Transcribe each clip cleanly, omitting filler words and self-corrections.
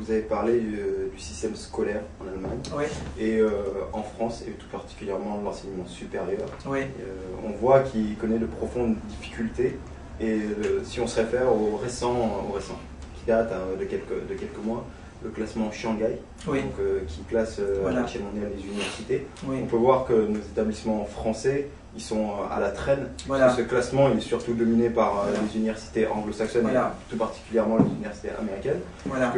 vous avez parlé du système scolaire en Allemagne. Oui. Et en France, et tout particulièrement l'enseignement supérieur. Oui. On voit qu'il connaît de profondes difficultés. Et si on se réfère au récent qui date de quelques mois, le classement Shanghai, Oui. donc, qui classe Voilà. à l'échelle mondiale les universités, Oui. on peut voir que nos établissements français, ils sont à la traîne. Voilà. Parce que ce classement, il est surtout dominé par Voilà. les universités anglo-saxonnes, Voilà. et tout particulièrement les universités américaines. Voilà.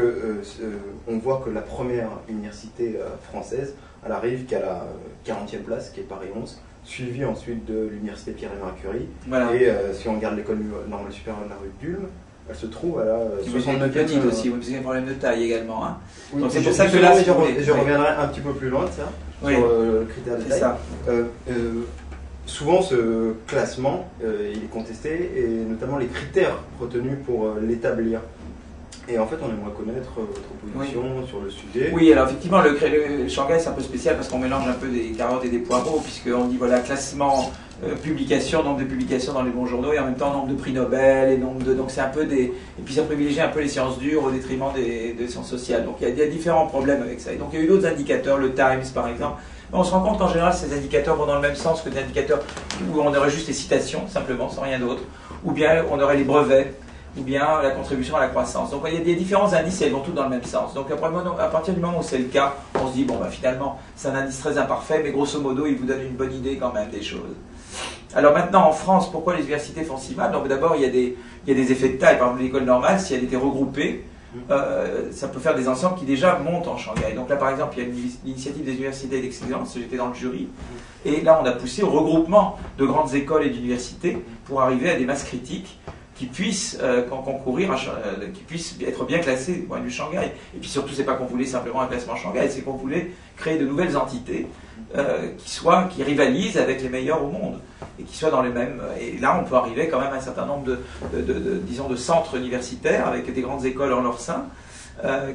On voit que la première université française, elle arrive qu'à la 40e place, qui est Paris 11, suivie ensuite de l'université Pierre et Marie Curie. Voilà. Et si on regarde l'école normale supérieure de la rue d'Ulm, elle se trouve à la 69e. Petite aussi, oui, parce qu'il y a un problème de taille également. Hein. Oui, donc c'est pour ça que là, je reviendrai un petit peu plus loin de ça, oui. sur le critère de C'est taille. ça. Souvent, ce classement, il est contesté, et notamment les critères retenus pour l'établir. Et en fait, on aimerait connaître votre position sur le sujet. Oui, alors effectivement, le Shanghai, c'est un peu spécial parce qu'on mélange un peu des carottes et des poireaux, puisqu'on dit, voilà, classement, publication, nombre de publications dans les bons journaux, et en même temps, nombre de prix Nobel, et nombre de... Donc c'est un peu des... Et puis ça privilégie un peu les sciences dures au détriment des sciences sociales. Donc il y a différents problèmes avec ça. Et donc il y a eu d'autres indicateurs, le Times par exemple. Mais on se rend compte qu'en général, ces indicateurs vont dans le même sens que des indicateurs où on aurait juste les citations, simplement, sans rien d'autre. Ou bien on aurait les brevets, ou bien la contribution à la croissance. Donc il y a des différents indices et elles vont tous dans le même sens. Donc à partir du moment où c'est le cas, on se dit, bon, bah, finalement, c'est un indice très imparfait, mais grosso modo, il vous donne une bonne idée quand même des choses. Alors maintenant, en France, pourquoi les universités font si mal? Donc d'abord, il y a des effets de taille. Par exemple, l'école normale, si elle était regroupée, ça peut faire des ensembles qui déjà montent en Shanghai. Donc là, par exemple, il y a l'initiative des universités d'excellence, j'étais dans le jury, et là, on a poussé au regroupement de grandes écoles et d'universités pour arriver à des masses critiques qui puissent concourir, qui puissent être bien classés du point de vue Shanghai. Et puis surtout, c'est pas qu'on voulait simplement un classement Shanghai, c'est qu'on voulait créer de nouvelles entités qui rivalisent avec les meilleurs au monde et qui soient dans les mêmes. Et là, on peut arriver quand même à un certain nombre disons, de centres universitaires avec des grandes écoles en leur sein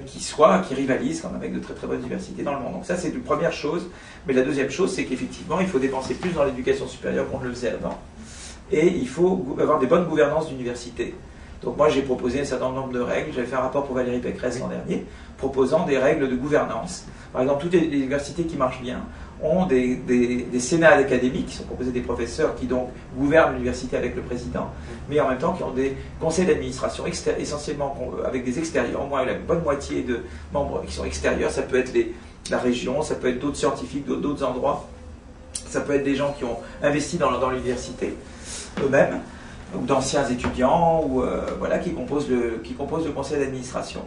qui rivalisent quand même avec de très très bonnes universités dans le monde. Donc ça, c'est une première chose. Mais la deuxième chose, c'est qu'effectivement, il faut dépenser plus dans l'éducation supérieure qu'on ne le faisait avant. Et il faut avoir des bonnes gouvernances d'université. Donc moi j'ai proposé un certain nombre de règles, j'avais fait un rapport pour Valérie Pécresse l'an dernier, proposant des règles de gouvernance. Par exemple, toutes les universités qui marchent bien ont des sénats académiques, qui sont composés des professeurs qui donc gouvernent l'université avec le président, mais en même temps qui ont des conseils d'administration essentiellement avec des extérieurs, au moins la bonne moitié de membres qui sont extérieurs. Ça peut être la région, ça peut être d'autres scientifiques d'autres endroits, ça peut être des gens qui ont investi dans l'université eux-mêmes, ou d'anciens étudiants, ou voilà, qui composent le conseil d'administration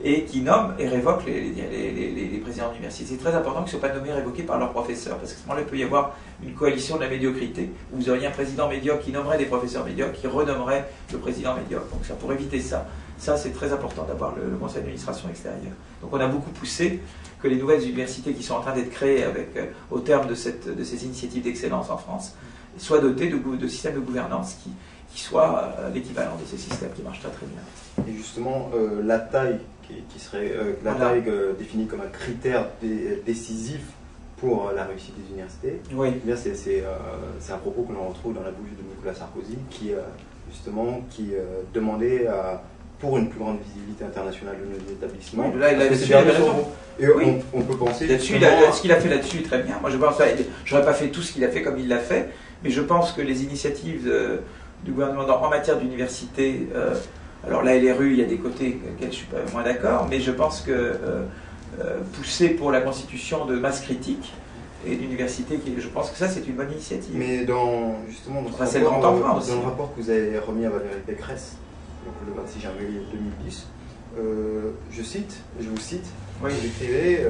et qui nomment et révoquent les présidents d'université. C'est très important qu'ils ne soient pas nommés et révoqués par leurs professeurs, parce qu'à ce moment-là, il peut y avoir une coalition de la médiocrité, où vous auriez un président médiocre qui nommerait des professeurs médiocres, qui renommerait le président médiocre. Donc ça, pour éviter ça, c'est très important d'avoir le conseil d'administration extérieur. Donc on a beaucoup poussé que les nouvelles universités qui sont en train d'être créées au terme de ces initiatives d'excellence en France soient dotées de systèmes de gouvernance qui soient l'équivalent de ces systèmes qui marchent très très bien. Et justement, la taille qui serait taille définie comme un critère décisif pour la réussite des universités, oui. Eh bien c'est un propos que l'on retrouve dans la bouche de Nicolas Sarkozy qui demandait pour une plus grande visibilité internationale de nos établissements. Oui, là, il a raison. Et on peut penser... Ce qu'il a fait là-dessus est très bien. Moi, je pense que j'aurais pas fait tout ce qu'il a fait comme il l'a fait, mais je pense que les initiatives du gouvernement en matière d'université, alors la LRU, il y a des côtés auxquels je suis pas moins d'accord, mais je pense que pousser pour la constitution de masses critiques et d'universités, je pense que ça, c'est une bonne initiative. Mais dans le rapport que vous avez remis à Valérie Pécresse, donc le 26 janvier 2010, je vous cite, oui. Vous écrivez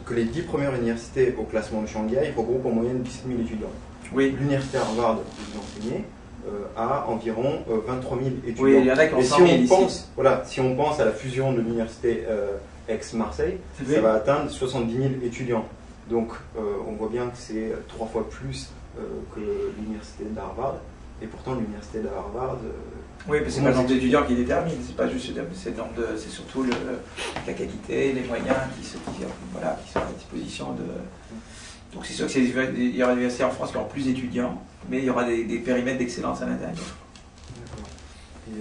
que les 10 premières universités au classement de Shanghai regroupent en moyenne 17 000 étudiants. Oui. L'université Harvard, vous enseignez, a environ 23 000 étudiants. Oui, il y en a qui ont 100 000 ici. Si on pense à la fusion de l'université Aix-Marseille, ça va atteindre 70 000 étudiants. Donc on voit bien que c'est 3 fois plus que l'université d'Harvard. Et pourtant l'université d'Harvard... oui, mais c'est pas le nombre d'étudiants qui détermine, c'est pas juste c'est surtout la qualité, les moyens qui sont à disposition de... Donc c'est sûr qu'il y aura des universités en France qui auront plus d'étudiants, mais il y aura des périmètres d'excellence à l'intérieur.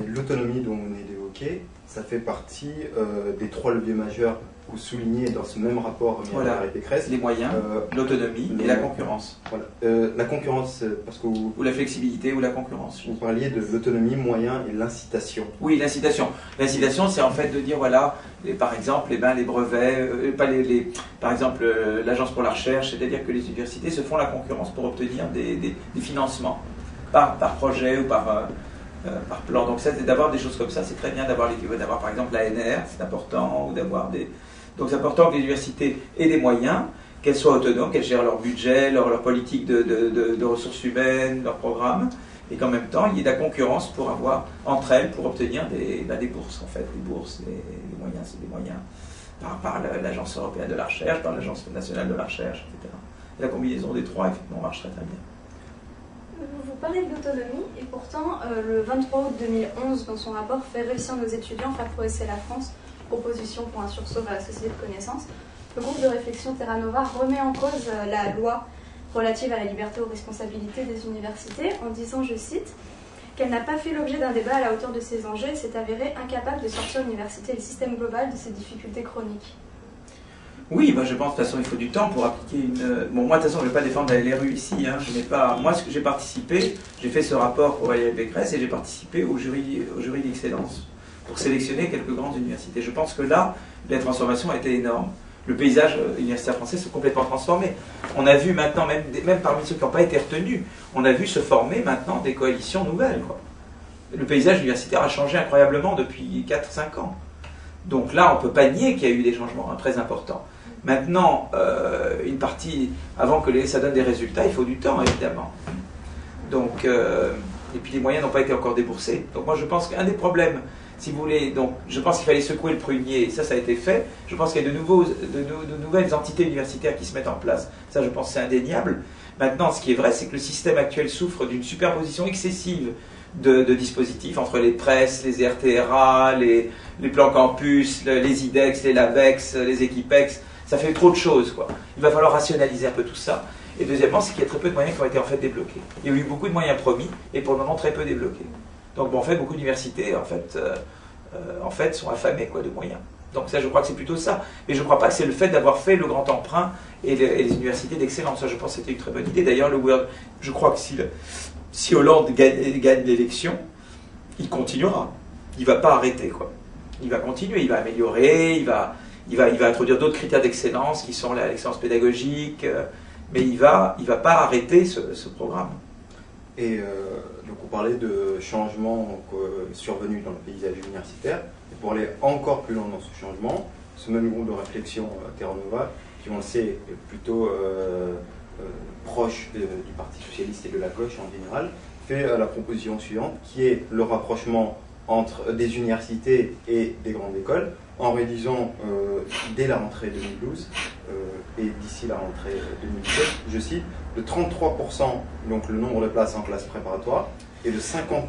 L'autonomie dont vous venez d'évoquer, ça fait partie des 3 leviers majeurs que vous soulignez dans ce même rapport remis à Valérie Pécresse. Les moyens, l'autonomie et la concurrence. Voilà. La concurrence, parce que vous... Ou la flexibilité ou la concurrence. Vous parliez de l'autonomie, moyens et l'incitation. Oui, l'incitation. L'incitation, c'est en fait de dire, voilà, par exemple, les brevets, par exemple, l'Agence pour la recherche, c'est-à-dire que les universités se font la concurrence pour obtenir des financements par projet ou par plan. Donc ça, c'est d'avoir des choses comme ça, c'est très bien d'avoir par exemple l'ANR, c'est important, ou d'avoir des... Donc c'est important que les universités aient des moyens, qu'elles soient autonomes, qu'elles gèrent leur budget, leur politique de ressources humaines, leur programme, et qu'en même temps, il y ait de la concurrence pour avoir, entre elles, pour obtenir des bourses, en fait. Les bourses, les moyens, c'est des moyens par l'Agence européenne de la recherche, par l'Agence nationale de la recherche, etc. Et la combinaison des 3, effectivement, marche très bien. Vous parlez de l'autonomie, et pourtant, le 23 août 2011, dans son rapport « Faire réussir nos étudiants, faire progresser la France, proposition pour un sursaut vers la société de connaissances », le groupe de réflexion Terra Nova remet en cause la loi relative à la liberté aux responsabilités des universités en disant, je cite, qu'elle n'a pas fait l'objet d'un débat à la hauteur de ses enjeux et s'est avérée incapable de sortir l'université et le système global de ses difficultés chroniques. Oui, bah je pense de toute façon il faut du temps pour appliquer une... Bon, moi de toute façon je ne vais pas défendre la LRU ici, hein. Je n'ai pas... Moi ce que j'ai participé, j'ai fait ce rapport pour Valérie Pécresse et j'ai participé au jury d'excellence pour sélectionner quelques grandes universités. Je pense que là, la transformation a été énorme. Le paysage universitaire français s'est complètement transformé. On a vu maintenant, même parmi ceux qui n'ont pas été retenus, on a vu se former maintenant des coalitions nouvelles, quoi. Le paysage universitaire a changé incroyablement depuis 4-5 ans. Donc là, on ne peut pas nier qu'il y a eu des changements très importants. Maintenant, une partie, avant que ça donne des résultats, il faut du temps, évidemment. Donc, et puis les moyens n'ont pas été encore déboursés. Donc moi, je pense qu'un des problèmes, si vous voulez, donc je pense qu'il fallait secouer le prunier, ça a été fait. Je pense qu'il y a de nouvelles entités universitaires qui se mettent en place. Ça, je pense que c'est indéniable. Maintenant, ce qui est vrai, c'est que le système actuel souffre d'une superposition excessive de dispositifs entre les presses, les RTRA, les plans campus, les IDEX, les LABEX, les Equipex. Ça fait trop de choses, quoi. Il va falloir rationaliser un peu tout ça. Et deuxièmement, c'est qu'il y a très peu de moyens qui ont été en fait débloqués. Il y a eu beaucoup de moyens promis, et pour le moment très peu débloqués. Donc bon, en fait, beaucoup d'universités en fait, sont affamées, quoi, de moyens. Donc ça, je crois que c'est plutôt ça. Mais je ne crois pas que c'est le fait d'avoir fait le grand emprunt et les universités d'excellence. Ça, je pense que c'était une très bonne idée. D'ailleurs, je crois que si Hollande gagne l'élection, il continuera. Il ne va pas arrêter, quoi. Il va continuer, il va améliorer, il va introduire d'autres critères d'excellence qui sont l'excellence pédagogique, mais il va pas arrêter ce programme. Et donc on parlait de changements survenus dans le paysage universitaire. Et pour aller encore plus loin dans ce changement, ce même groupe de réflexion Terra Nova, qui on le sait est plutôt proche du Parti Socialiste et de la gauche en général, fait la proposition suivante, qui est le rapprochement entre des universités et des grandes écoles, en réduisant dès la rentrée 2012 et d'ici la rentrée 2017, je cite, de 33% donc le nombre de places en classe préparatoire et de 50%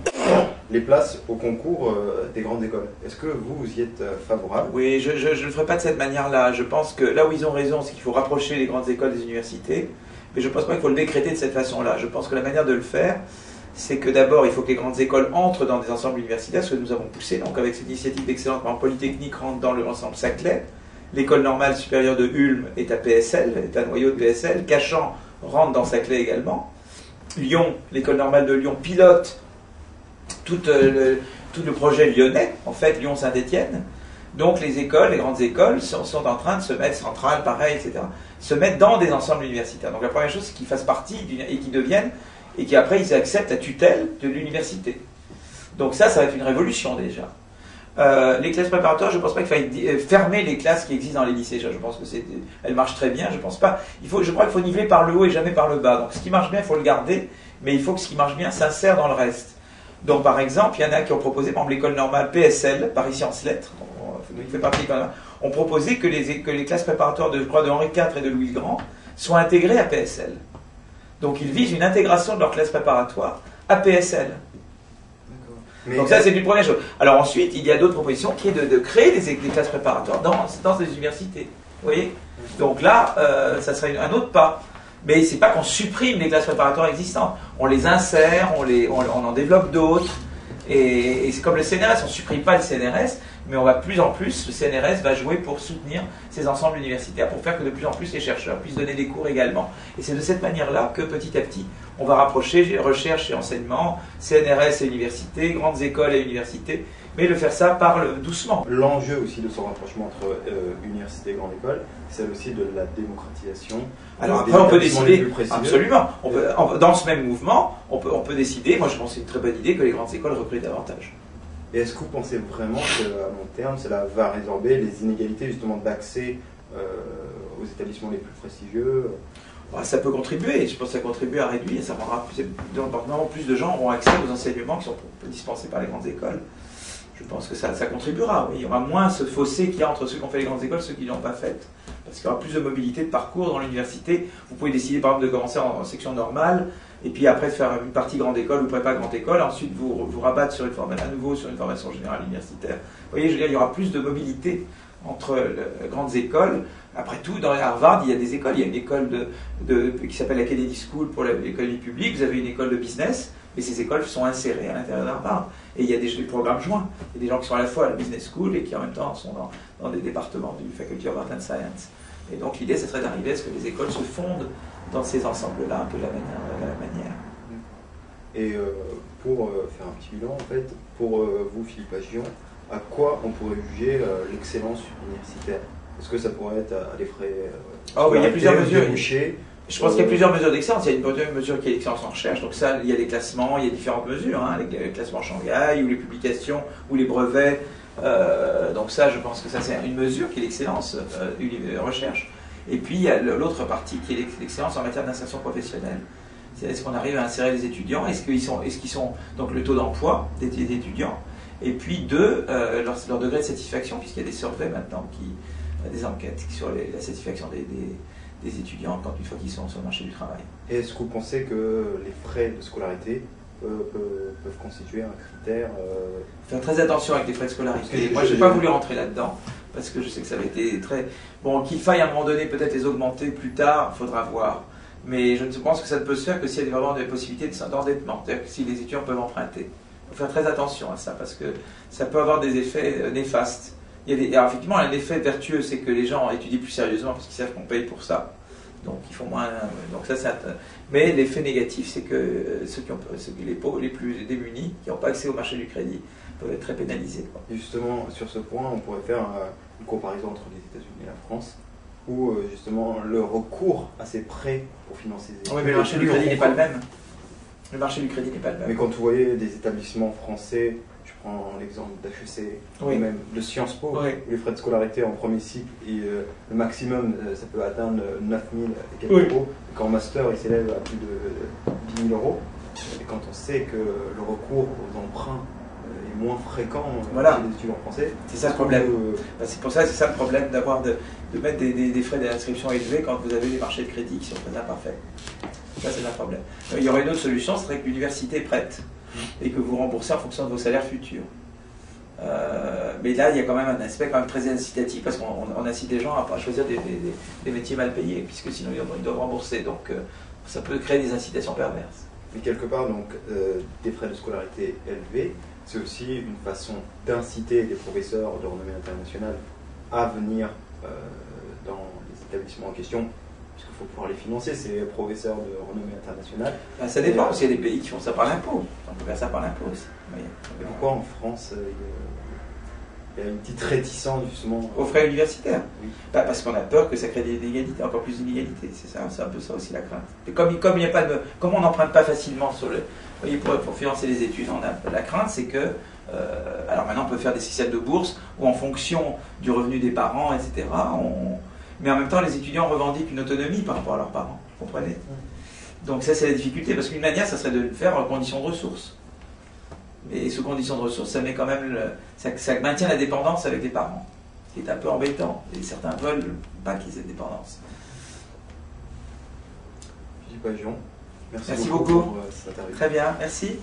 les places au concours des grandes écoles. Est-ce que vous y êtes favorable? Oui, je ne le ferai pas de cette manière-là. Je pense que là où ils ont raison, c'est qu'il faut rapprocher les grandes écoles des universités, mais je ne pense pas qu'il faut le décréter de cette façon-là. Je pense que la manière de le faire, c'est que d'abord, il faut que les grandes écoles entrent dans des ensembles universitaires, ce que nous avons poussé, donc avec cette initiative d'excellence, par exemple, Polytechnique rentre dans l'ensemble Saclay, l'école normale supérieure de Ulm est à PSL, est un noyau de PSL, Cachan rentre dans Saclay également, Lyon, l'école normale de Lyon pilote tout le projet lyonnais, en fait, Lyon-Saint-Étienne. Donc les écoles, les grandes écoles sont en train de se mettre, centrales, pareil, etc., se mettre dans des ensembles universitaires. Donc la première chose, c'est qu'ils fassent partie et qu'ils deviennent, et qu'après ils acceptent la tutelle de l'université. Donc ça va être une révolution déjà. Les classes préparatoires, je ne pense pas qu'il faille fermer les classes qui existent dans les lycées. Je pense que elles marchent très bien. Je pense pas. Je crois qu'il faut niveler par le haut et jamais par le bas. Donc ce qui marche bien, il faut le garder, mais il faut que ce qui marche bien s'insère dans le reste. Donc par exemple, il y en a qui ont proposé, par exemple l'école normale PSL, Paris Sciences Lettres, il fait partie de l'école normale, ont proposé que les classes préparatoires de Henri IV et de Louis le Grand soient intégrées à PSL. Donc ils visent une intégration de leur classe préparatoire à PSL. Donc ça, c'est une première chose. Alors ensuite, il y a d'autres propositions qui est de créer des classes préparatoires dans ces universités. Vous voyez? Donc là, ça serait un autre pas. Mais c'est pas qu'on supprime les classes préparatoires existantes. On les insère, on en développe d'autres. Et c'est comme le CNRS, on ne supprime pas le CNRS, mais on va plus en plus, le CNRS va jouer pour soutenir ces ensembles universitaires, pour faire que de plus en plus les chercheurs puissent donner des cours également. Et c'est de cette manière-là que petit à petit, on va rapprocher recherche et enseignement, CNRS et universités, grandes écoles et universités, mais le faire ça doucement. L'enjeu aussi de ce rapprochement entre université et grande école, c'est aussi de la démocratisation. Alors après, on peut décider, absolument, dans ce même mouvement, on peut décider, moi je pense que c'est une très bonne idée, que les grandes écoles recrutent davantage. Et est-ce que vous pensez vraiment qu'à long terme, cela va résorber les inégalités justement d'accès aux établissements les plus prestigieux? Ça peut contribuer, je pense que ça contribue à réduire, ça rendra plus de gens auront accès aux enseignements qui sont dispensés par les grandes écoles. Je pense que ça contribuera, oui. Il y aura moins ce fossé qu'il y a entre ceux qui ont fait les grandes écoles et ceux qui ne l'ont pas faites. Parce qu'il y aura plus de mobilité de parcours dans l'université. Vous pouvez décider par exemple de commencer en section normale, et puis après de faire une partie grande école ou prépa grande école, ensuite vous rabattre sur à nouveau sur une formation générale universitaire. Vous voyez, je veux dire, il y aura plus de mobilité entre les grandes écoles. Après tout, dans Harvard, il y a des écoles. Il y a une école qui s'appelle la Kennedy School pour l'économie publique. Vous avez une école de business, mais ces écoles sont insérées à l'intérieur d'Harvard. Et il y a des programmes joints. Il y a des gens qui sont à la fois à la business school et qui en même temps sont dans des départements du Faculty of Art and Science. Et donc l'idée, ce serait d'arriver à ce que les écoles se fondent dans ces ensembles-là, un peu de la manière. Et pour faire un petit bilan, en fait, pour vous, Philippe Aghion, à quoi on pourrait juger l'excellence universitaire? Est-ce que ça pourrait être à des frais oui, il y a plusieurs mesures. Je pense qu'il y a plusieurs mesures d'excellence. Il y a une mesure qui est l'excellence en recherche. Donc ça, il y a des classements, il y a différentes mesures, les classements Shanghai, ou les publications, ou les brevets. Donc ça, je pense que ça, c'est une mesure qui est l'excellence recherche. Et puis, il y a l'autre partie qui est l'excellence en matière d'insertion professionnelle. Est-ce qu'on arrive à insérer les étudiants? Est-ce qu'ils sont donc le taux d'emploi des étudiants? Et puis, deux, leur degré de satisfaction, puisqu'il y a des surveys maintenant, des enquêtes sur la satisfaction des étudiants une fois qu'ils sont sur le marché du travail. Et est-ce que vous pensez que les frais de scolarité peuvent constituer un critère Faire très attention avec les frais de scolarité. Moi, je n'ai pas voulu rentrer là-dedans, parce que je sais que ça avait été très... Bon, qu'il faille à un moment donné peut-être les augmenter plus tard, il faudra voir. Mais je pense que ça ne peut se faire que s'il y a vraiment des possibilités d'endettement, c'est-à-dire que si les étudiants peuvent emprunter. Il faut faire très attention à ça, parce que ça peut avoir des effets néfastes. Alors effectivement, un effet vertueux, c'est que les gens étudient plus sérieusement, parce qu'ils savent qu'on paye pour ça. Donc ils font moins. Donc ça, mais l'effet négatif, c'est que les plus démunis, qui n'ont pas accès au marché du crédit, peuvent être très pénalisés. Et justement, sur ce point, on pourrait faire une comparaison entre les États-Unis et la France, où justement le recours à ces prêts pour financer des études. Oui, mais le marché du crédit n'est pas le même. Le marché du crédit n'est pas le même. Mais quand vous voyez des établissements français, je prends l'exemple d'HEC, ou même de Sciences Po, où les frais de scolarité en premier cycle, et le maximum, ça peut atteindre 9 000 et quelques euros. Et qu'en master, il s'élève à plus de 10 000 euros. Et quand on sait que le recours aux emprunts est moins fréquent chez les étudiants français, c'est ça le problème. C'est pour ça que c'est ça le problème de mettre des frais d'inscription élevés quand vous avez des marchés de crédit qui sont très imparfaits. Ça, c'est un problème. Il y aurait une autre solution, ce serait que l'université prête et que vous remboursez en fonction de vos salaires futurs. Mais là, il y a quand même un aspect quand même très incitatif, parce qu'on incite les gens à choisir des métiers mal payés, puisque sinon ils doivent rembourser. Donc ça peut créer des incitations perverses. Mais quelque part, donc, des frais de scolarité élevés, c'est aussi une façon d'inciter des professeurs de renommée internationale à venir dans les établissements en question, puisqu'il faut pouvoir les financer, ces professeurs de renommée internationale. Ça dépend, parce qu'il y a des pays qui font ça par l'impôt. On peut faire ça par l'impôt aussi. Mais pourquoi en France, il y a une petite réticence justement aux frais universitaires? Oui. Parce qu'on a peur que ça crée des inégalités, encore plus d'inégalités. C'est un peu ça aussi la crainte. Et comme on n'emprunte pas facilement pour financer les études, la crainte c'est que alors maintenant on peut faire des systèmes de bourse où en fonction du revenu des parents, etc. Mais en même temps les étudiants revendiquent une autonomie par rapport à leurs parents. Vous comprenez? Donc ça c'est la difficulté, parce qu'une manière ça serait de le faire en conditions de ressources. Mais sous conditions de ressources, ça met quand même ça maintient la dépendance avec les parents, ce qui est un peu embêtant. Et certains veulent pas qu'ils aient cette dépendance. Philippe Aghion, merci beaucoup pour cette interview. Très bien, merci.